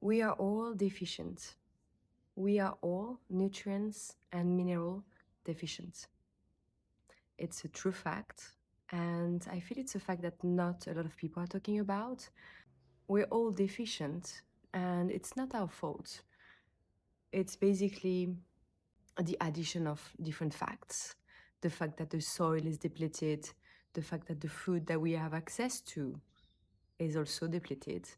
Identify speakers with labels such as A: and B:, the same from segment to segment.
A: We are all deficient. We are all nutrients and mineral deficient. It's a true fact, and I feel it's a fact that not a lot of people are talking about. We're all deficient, and it's not our fault. It's basically the addition of different facts. The fact that the soil is depleted, the fact that the food that we have access to is also depleted.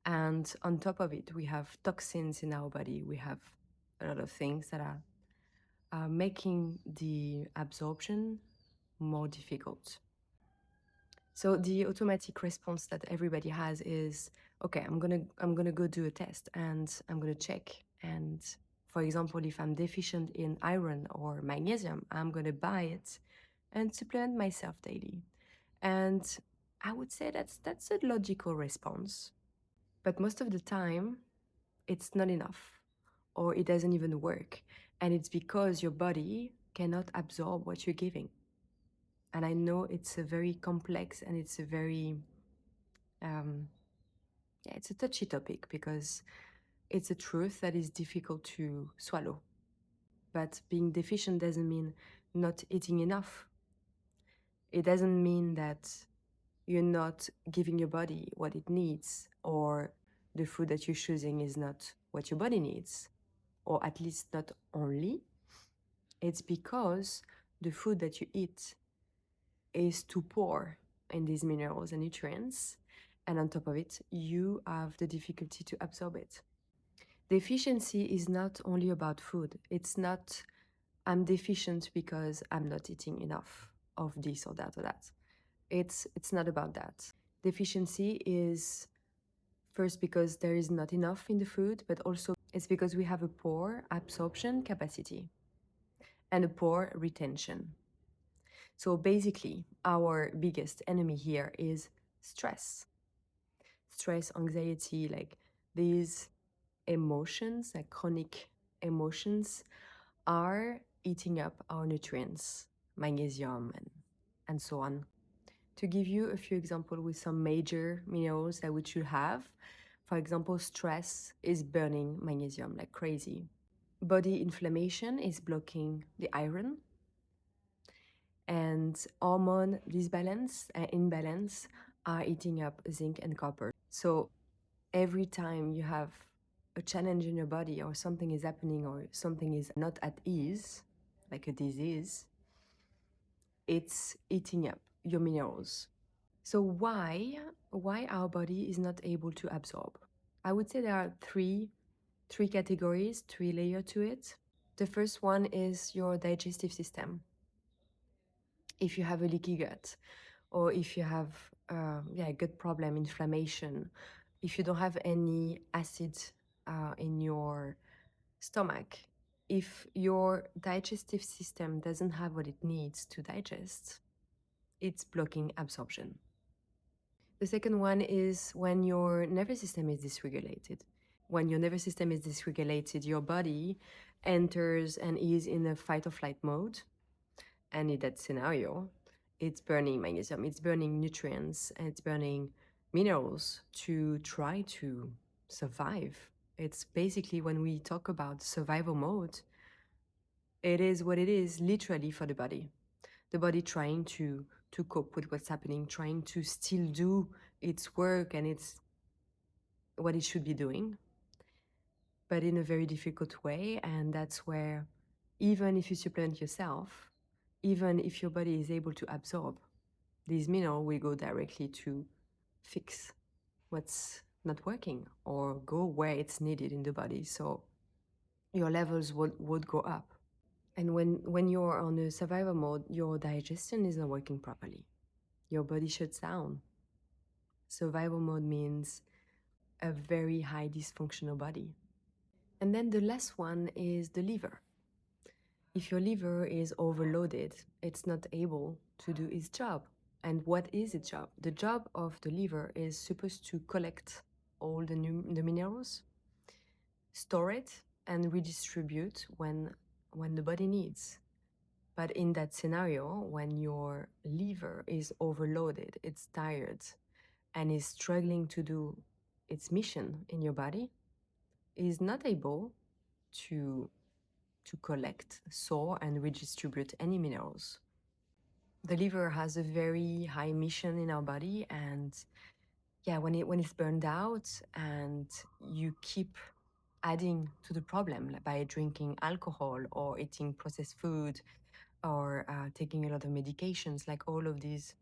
A: And on top of it, we have toxins in our body. We have a lot of things that are making the absorption more difficult. So the automatic response that everybody has is, okay, I'm gonna go do a test and I'm gonna check. And for example, if I'm deficient in iron or magnesium, I'm gonna buy it and supplement myself daily. And I would say that's a logical response. But most of the time, it's not enough, or it doesn't even work. And it's because your body cannot absorb what you're giving. And I know it's a very complex and it's a very, it's a touchy topic because it's a truth that is difficult to swallow. But being deficient doesn't mean not eating enough. It doesn't mean that you're not giving your body what it needs, or the food that you're choosing is not what your body needs, or at least not only. It's because the food that you eat is too poor in these minerals and nutrients, and on top of it, you have the difficulty to absorb it. Deficiency is not only about food. It's not, I'm deficient because I'm not eating enough of this or that or that. It's not about that. Deficiency is first because there is not enough in the food, but also it's because we have a poor absorption capacity and a poor retention. So basically, our biggest enemy here is stress. Stress, anxiety, like these emotions, like chronic emotions, are eating up our nutrients, magnesium and so on. To give you a few examples with some major minerals that we should have, for example, stress is burning magnesium like crazy. Body inflammation is blocking the iron. And hormone disbalance and imbalance are eating up zinc and copper. So every time you have a challenge in your body, or something is happening, or something is not at ease, like a disease, it's eating up your minerals. So why our body is not able to absorb? I would say there are three categories, three layers to it. The first one is your digestive system. If you have a leaky gut, or if you have gut problem, inflammation, if you don't have any acid in your stomach, if your digestive system doesn't have what it needs to digest, it's blocking absorption. The second one is when your nervous system is dysregulated. When your nervous system is dysregulated, your body enters and is in a fight or flight mode. And in that scenario, it's burning magnesium, it's burning nutrients, and it's burning minerals to try to survive. It's basically, when we talk about survival mode, it is what it is literally for the body. The body trying to cope with what's happening, trying to still do its work and its what it should be doing, but in a very difficult way. And that's where, even if you supplement yourself, even if your body is able to absorb, these minerals will go directly to fix what's not working or go where it's needed in the body. So your levels would go up. And when you're on a survival mode, your digestion is not working properly. Your body shuts down. Survival mode means a very high dysfunctional body. And then the last one is the liver. If your liver is overloaded, it's not able to do its job. And what is its job? The job of the liver is supposed to collect all the minerals, store it, and redistribute when the body needs. But in that scenario, when your liver is overloaded, it's tired, and is struggling to do its mission in your body, is not able to collect, store, and redistribute any minerals. The liver has a very high emission in our body, and yeah, when it's burned out and you keep adding to the problem by drinking alcohol or eating processed food or taking a lot of medications, like all of these,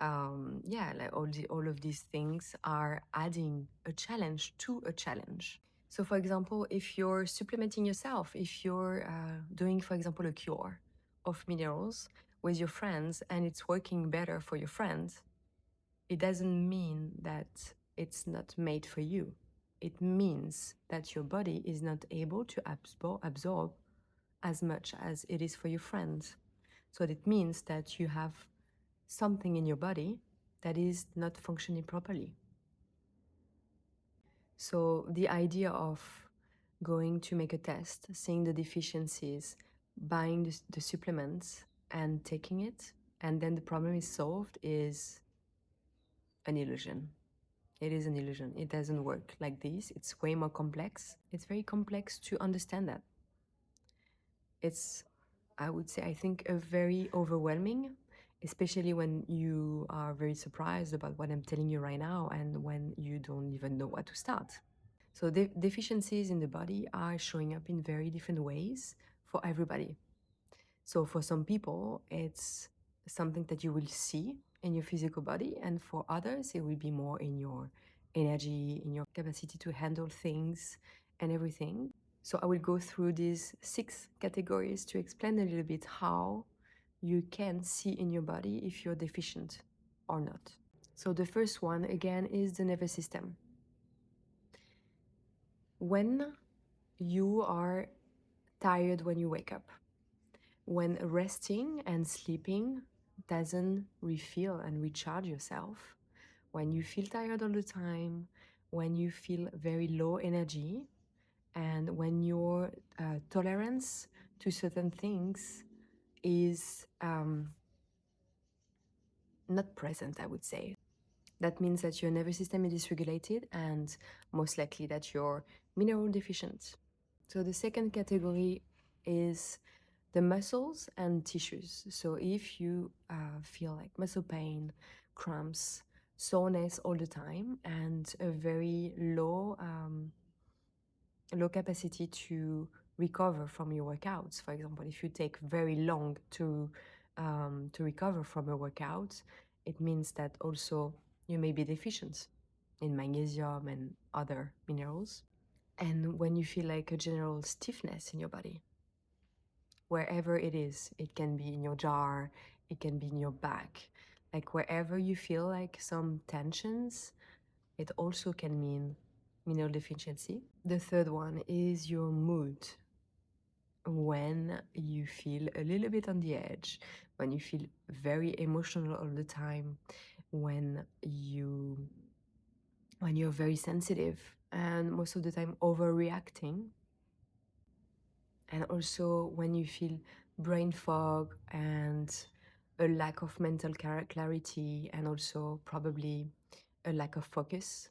A: like all of these things are adding a challenge to a challenge. So, for example, if you're supplementing yourself, if you're doing, for example, a cure of minerals with your friends and it's working better for your friends, it doesn't mean that it's not made for you. It means that your body is not able to absorb as much as it is for your friends. So it means that you have something in your body that is not functioning properly. So the idea of going to make a test, seeing the deficiencies, buying the supplements and taking it, and then the problem is solved is an illusion. It is an illusion. It doesn't work like this. It's way more complex. It's very complex to understand that. It's, I would say, I think, a very overwhelming, especially when you are very surprised about what I'm telling you right now and when you don't even know what to start. So deficiencies in the body are showing up in very different ways for everybody. So for some people, it's something that you will see in your physical body, and for others, it will be more in your energy, in your capacity to handle things and everything. So I will go through these 6 categories to explain a little bit how you can see in your body if you're deficient or not. So the first one, again, is the nervous system. When you are tired when you wake up, when resting and sleeping doesn't refill and recharge yourself, when you feel tired all the time, when you feel very low energy, and when your tolerance to certain things is not present, I would say. That means that your nervous system is dysregulated and most likely that you're mineral deficient. So the second category is the muscles and tissues. So if you feel like muscle pain, cramps, soreness all the time, and a very low capacity to recover from your workouts. For example, if you take very long to recover from a workout, it means that also you may be deficient in magnesium and other minerals. And when you feel like a general stiffness in your body, wherever it is, it can be in your jaw, it can be in your back, like wherever you feel like some tensions, it also can mean mineral deficiency. The third one is your mood. When you feel a little bit on the edge, when you feel very emotional all the time, when you're very sensitive and most of the time overreacting, and also when you feel brain fog and a lack of mental clarity and also probably a lack of focus,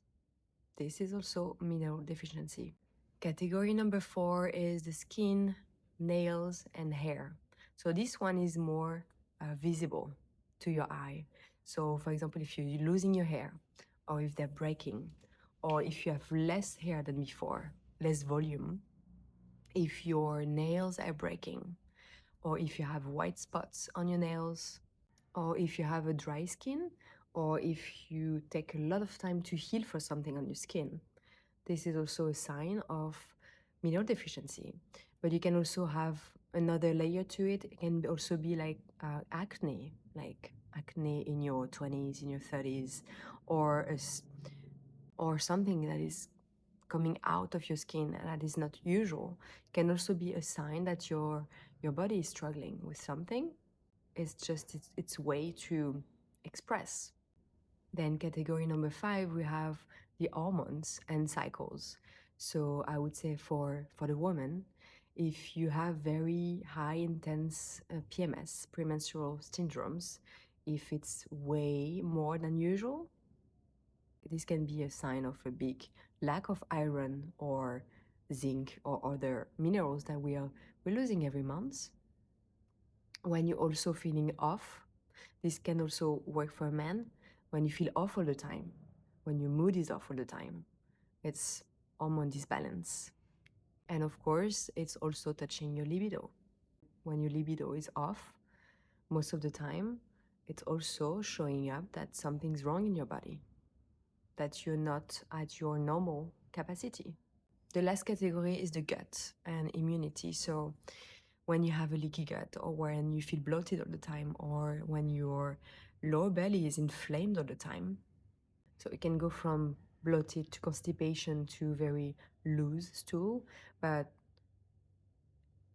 A: this is also mineral deficiency. Category number 4 is the skin, nails, and hair. So this one is more visible to your eye. So for example, if you're losing your hair, or if they're breaking, or if you have less hair than before, less volume, if your nails are breaking, or if you have white spots on your nails, or if you have a dry skin, or if you take a lot of time to heal for something on your skin, this is also a sign of mineral deficiency. But you can also have another layer to it. It can also be like acne in your 20s, in your 30s, or something that is coming out of your skin and that is not usual. It can also be a sign that your body is struggling with something. It's just its way to express. Then category number 5, we have the hormones and cycles. So I would say for the woman, if you have very high intense PMS, premenstrual syndromes, if it's way more than usual, this can be a sign of a big lack of iron or zinc or other minerals that we're losing every month. When you're also feeling off, this can also work for a man. When you feel off all the time, when your mood is off all the time, it's hormone disbalance. And of course, it's also touching your libido. When your libido is off, most of the time, it's also showing up that something's wrong in your body, that you're not at your normal capacity. The last category is the gut and immunity. So when you have a leaky gut, or when you feel bloated all the time, or when your lower belly is inflamed all the time, so it can go from bloated to constipation to very loose stool. But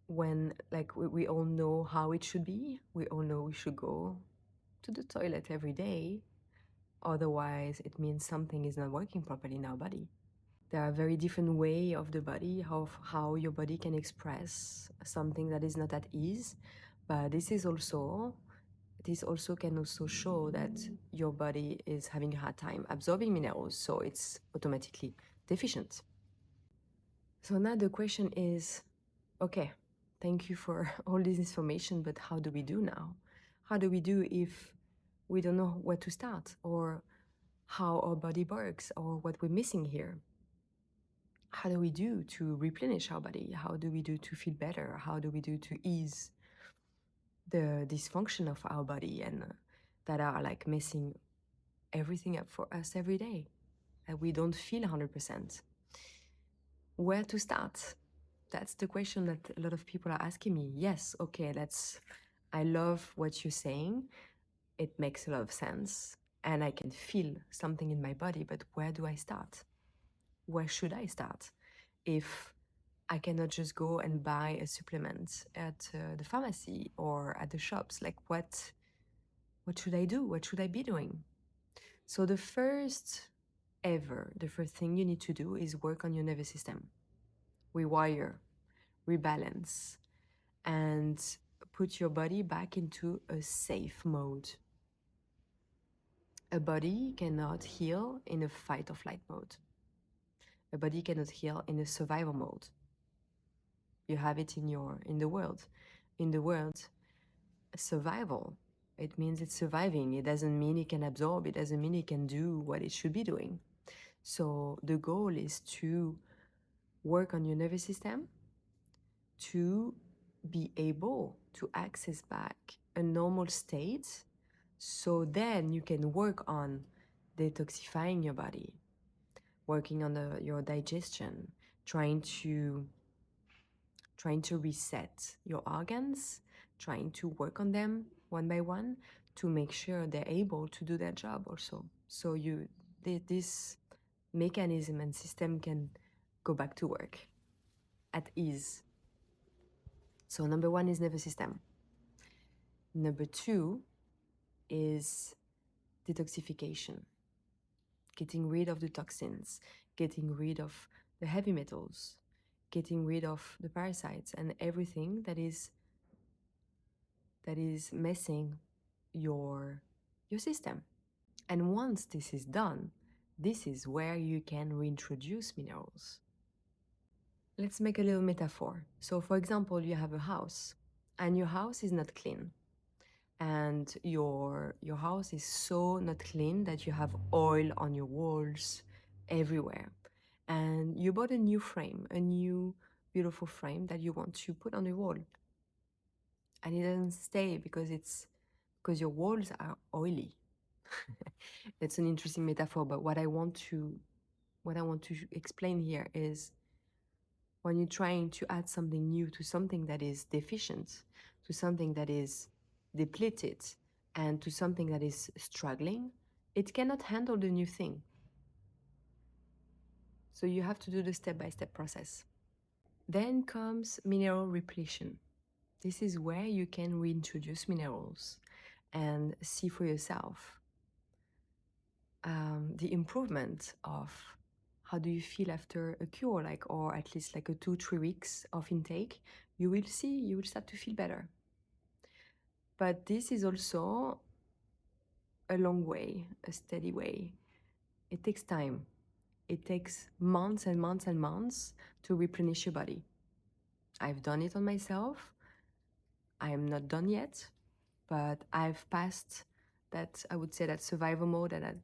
A: when, like, we all know how it should be, we all know we should go to the toilet every day. Otherwise, it means something is not working properly in our body. There are very different ways of the body, of how your body can express something that is not at ease. But this also can also show that your body is having a hard time absorbing minerals, so it's automatically deficient. So now the question is, okay, thank you for all this information, but how do we do now? How do we do if we don't know where to start, or how our body works, or what we're missing here? How do we do to replenish our body? How do we do to feel better? How do we do to ease the dysfunction of our body and that are like messing everything up for us every day, and we don't feel 100%? Where to start? That's the question that a lot of people are asking me. Yes, okay, I love what you're saying. It makes a lot of sense, and I can feel something in my body, but where do I start? Where should I start? If I cannot just go and buy a supplement at the pharmacy or at the shops, like what should I do? What should I be doing? So the first thing you need to do is work on your nervous system. Rewire, rebalance, and put your body back into a safe mode. A body cannot heal in a fight or flight mode. A body cannot heal in a survival mode. You have it in the world. In the world, survival, it means it's surviving. It doesn't mean it can absorb. It doesn't mean it can do what it should be doing. So the goal is to work on your nervous system to be able to access back a normal state, so then you can work on detoxifying your body, working on your digestion, trying to reset your organs, trying to work on them one by one to make sure they're able to do their job also. So this mechanism and system can go back to work at ease. So number one is nervous system. Number two is detoxification, getting rid of the toxins, getting rid of the heavy metals, getting rid of the parasites and everything that is messing your system. And once this is done, this is where you can reintroduce minerals. Let's make a little metaphor. So for example, you have a house and your house is not clean, and your house is so not clean that you have oil on your walls everywhere, and you bought a new frame, a new beautiful frame that you want to put on the wall, and it doesn't stay because your walls are oily. It's an interesting metaphor, but what I want to explain here is, when you're trying to add something new to something that is deficient, to something that is depleted, and to something that is struggling, it cannot handle the new thing. So you have to do the step-by-step process. Then comes mineral repletion. This is where you can reintroduce minerals and see for yourself the improvement of how do you feel after a cure, like, or at least like a 2-3 weeks of intake. You will start to feel better. But this is also a long way, a steady way. It takes time. It takes months and months and months to replenish your body. I've done it on myself. I am not done yet, but I've passed that, I would say, that survival mode and that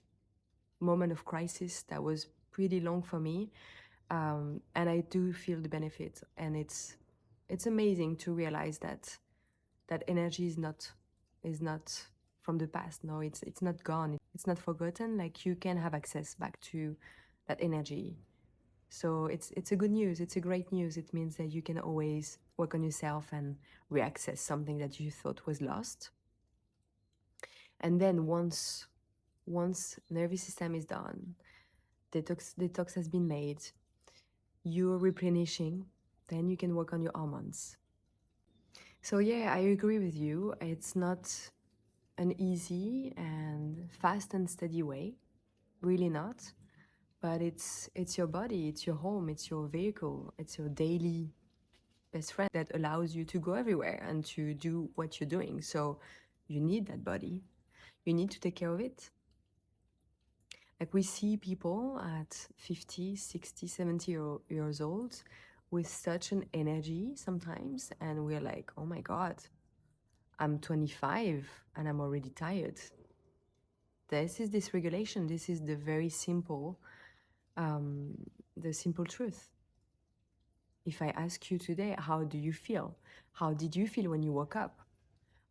A: moment of crisis that was pretty long for me. And I do feel the benefit. And it's amazing to realize that that energy is not from the past. No, it's not gone. It's not forgotten. Like, you can have access back to that energy. So it's a good news. It's a great news. It means that you can always work on yourself and reaccess something that you thought was lost. And then once nervous system is done, detox has been made, you're replenishing, then you can work on your hormones. So yeah, I agree with you. It's not an easy and fast and steady way, really not. But it's your body, it's your home, it's your vehicle, it's your daily best friend that allows you to go everywhere and to do what you're doing. So you need that body. You need to take care of it. Like, we see people at 50, 60, 70 years old with such an energy sometimes, and we're like, oh my God, I'm 25 and I'm already tired. This is dysregulation. This is the very simple, the simple truth. If I ask you today, how do you feel? How did you feel when you woke up?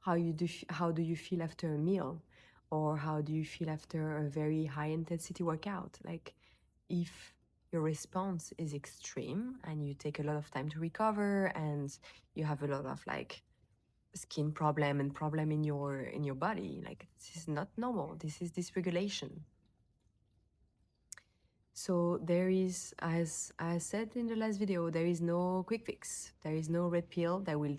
A: How do you feel after a meal? Or how do you feel after a very high intensity workout? Like, if your response is extreme and you take a lot of time to recover and you have a lot of like skin problem and problem in your body, like, this is not normal. This is dysregulation. So there is, as I said in the last video, there is no quick fix. There is no red pill that will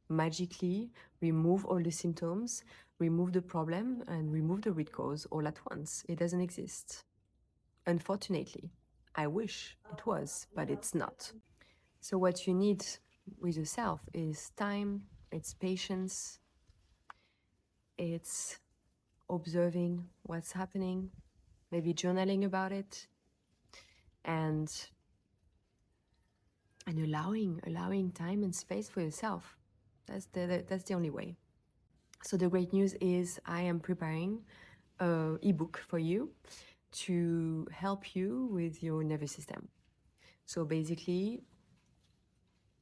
A: magically remove all the symptoms, remove the problem, and remove the root cause all at once. It doesn't exist. Unfortunately, I wish it was, but it's not. So what you need with yourself is time, it's patience, it's observing what's happening, maybe journaling about it, and allowing time and space for yourself. That's the only way. So the great news is I am preparing an ebook for you to help you with your nervous system. So basically,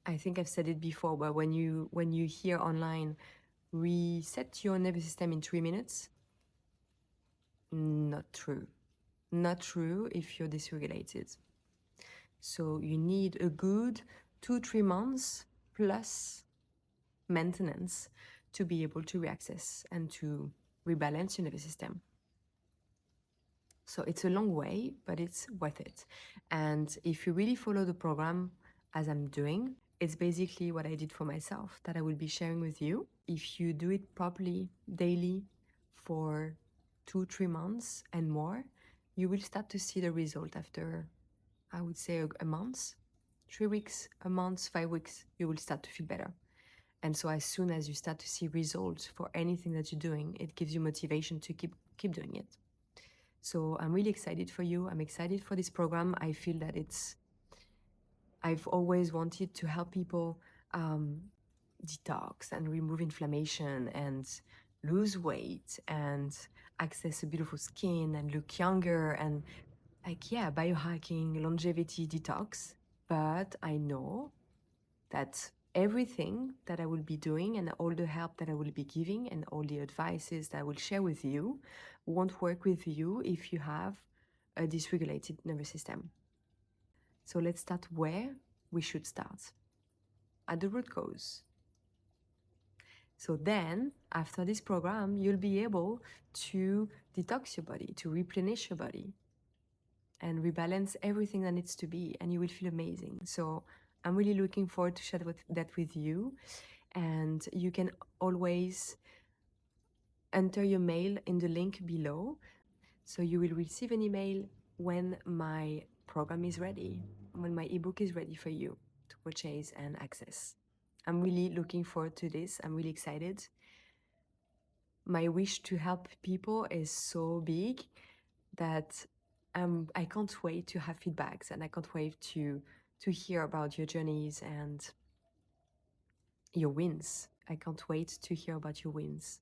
A: I think I've said it before, but when you hear online, reset your nervous system in 3 minutes, not true. Not true if you're dysregulated. So you need a good 2-3 months plus maintenance to be able to reaccess and to rebalance your nervous system. So it's a long way, but it's worth it. And if you really follow the program as I'm doing, it's basically what I did for myself that I will be sharing with you. If you do it properly daily for 2-3 months and more, you will start to see the result after, I would say, a month, 3 weeks, a month, 5 weeks, you will start to feel better. And so as soon as you start to see results for anything that you're doing, it gives you motivation to keep doing it. So I'm really excited for you. I'm excited for this program. I feel that I've always wanted to help people detox and remove inflammation and lose weight and access a beautiful skin and look younger and, like, yeah, biohacking, longevity, detox. But I know that everything that I will be doing and all the help that I will be giving and all the advices that I will share with you won't work with you if you have a dysregulated nervous system. So let's start where we should start, at the root cause. So then, after this program, you'll be able to detox your body, to replenish your body, and rebalance everything that needs to be, and you will feel amazing. So I'm really looking forward to share that with you. And you can always enter your mail in the link below. So you will receive an email when my program is ready, when my ebook is ready for you to purchase and access. I'm really looking forward to this. I'm really excited. My wish to help people is so big that I can't wait to have feedbacks, and I can't wait to hear about your journeys and your wins. I can't wait to hear about your wins.